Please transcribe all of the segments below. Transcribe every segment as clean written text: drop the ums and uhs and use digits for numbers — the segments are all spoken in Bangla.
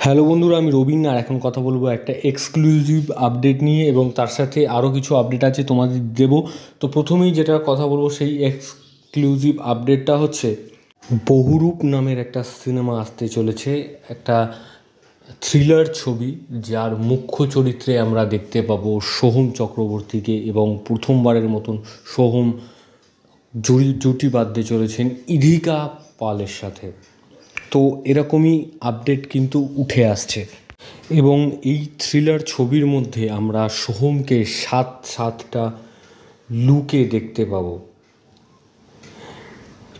হ্যালো বন্ধুরা, আমি রবিন আর এখন কথা বলবো একটা এক্সক্লুসিভ আপডেট নিয়ে এবং তার সাথে আরও কিছু আপডেট আছে তোমাদের দেব। তো প্রথমেই যেটা কথা বলবো সেই এক্সক্লুসিভ আপডেটটা হচ্ছে বহুরূপ নামের একটা সিনেমা আসতে চলেছে, একটা থ্রিলার ছবি যার মুখ্য চরিত্রে আমরা দেখতে পাবো সোহম চক্রবর্তীকে এবং প্রথমবারের মতন সোহম জুটি বাঁধতে চলেছেন ইধিকা পালের সাথে। তো এরকমই আপডেট কিন্তু উঠে আসছে এবং এই থ্রিলার ছবির মধ্যে আমরা সোহমকে সাতটা লুকে দেখতে পাবো।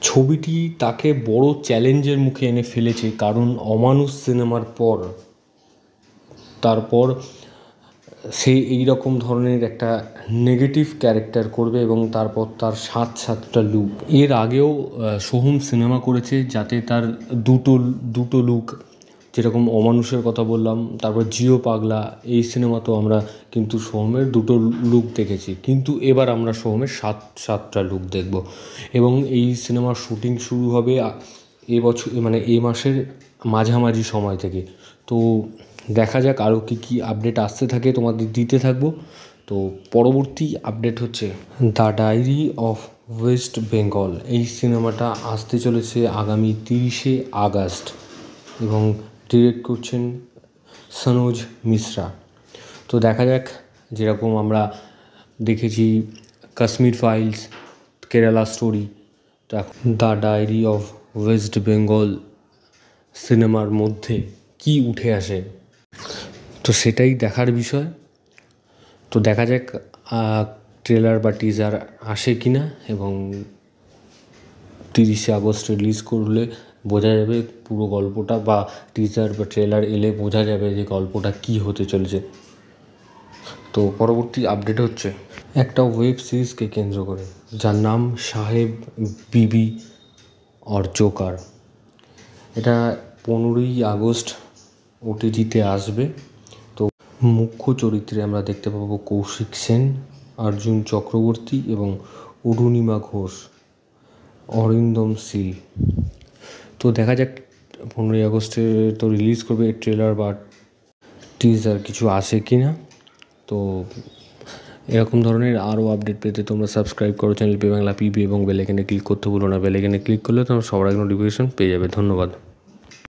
ছবিটি তাকে বড় চ্যালেঞ্জের মুখে এনে ফেলেছে, কারণ অমানুষ সিনেমার পর তারপর সে এই রকম ধরনের একটা নেগেটিভ ক্যারেক্টার করবে এবং তারপর তার সাতটা লুক। এর আগেও সোহম সিনেমা করেছে যাতে তার দুটো লুক, যেরকম অমানুষের কথা বললাম, তারপর জিও পাগলা, এই সিনেমাতেও আমরা কিন্তু সোহমের দুটো লুক দেখেছি, কিন্তু এবার আমরা সোহমের সাতটা লুক দেখব এবং এই সিনেমার শুটিং শুরু হবে এবছর, মানে এই মাসের মাঝামাঝি সময় থেকে। তো দেখা যাক আরও কী আপডেট আসতে থাকে, তোমাদের দিতে থাকবো। তো পরবর্তী আপডেট হচ্ছে the diary of West Bengal. এই সিনেমাটা আসতে চলেছে আগামী 30শে আগস্ট এবং ডিরেক্ট করছেন সনোজ মিশ্রা। তো দেখা যাক, যেরকম আমরা দেখেছি Kashmir files, Kerala story, the diary of West Bengal সিনেমার মধ্যে কি উঠে আসে, তো সেটাই দেখার বিষয়। তো দেখা যাক ট্রেলার বা টিজার আসে কি না, এবং 30শে আগস্ট রিলিজ করলে বোঝা যাবে পুরো গল্পটা, বা টিজার বা ট্রেলার এলে বোঝা যাবে যে গল্পটা কী হতে চলেছে। তো পরবর্তী আপডেট হচ্ছে একটা ওয়েব সিরিজকে কেন্দ্র করে, যার নাম সাহেব বিবি और জোকার। এটা 15ই আগস্ট ওটিটিতে আসবে। তো মুখ্য চরিত্রে আমরা দেখতে পাবো কৌশিক সেন, অর্জুন চক্রবর্তী এবং অরুণিমা ঘোষ, অরিন্দম শীল। তো দেখা যাক 15ই আগস্টে তো রিলিজ করবে, ট্রেলার বা টিজার কিছু আসে কি না। তো এরকম ধরনের আরও আপডেট পেতে তোমরা সাবস্ক্রাইব করো চ্যানেল পি বাংলা পিবি এবং বেল আইকনে ক্লিক করতে ভুলো না। বেল আইকনে ক্লিক করলে তোমরা সবার আগে নোটিফিকেশন পেয়ে যাবে। ধন্যবাদ।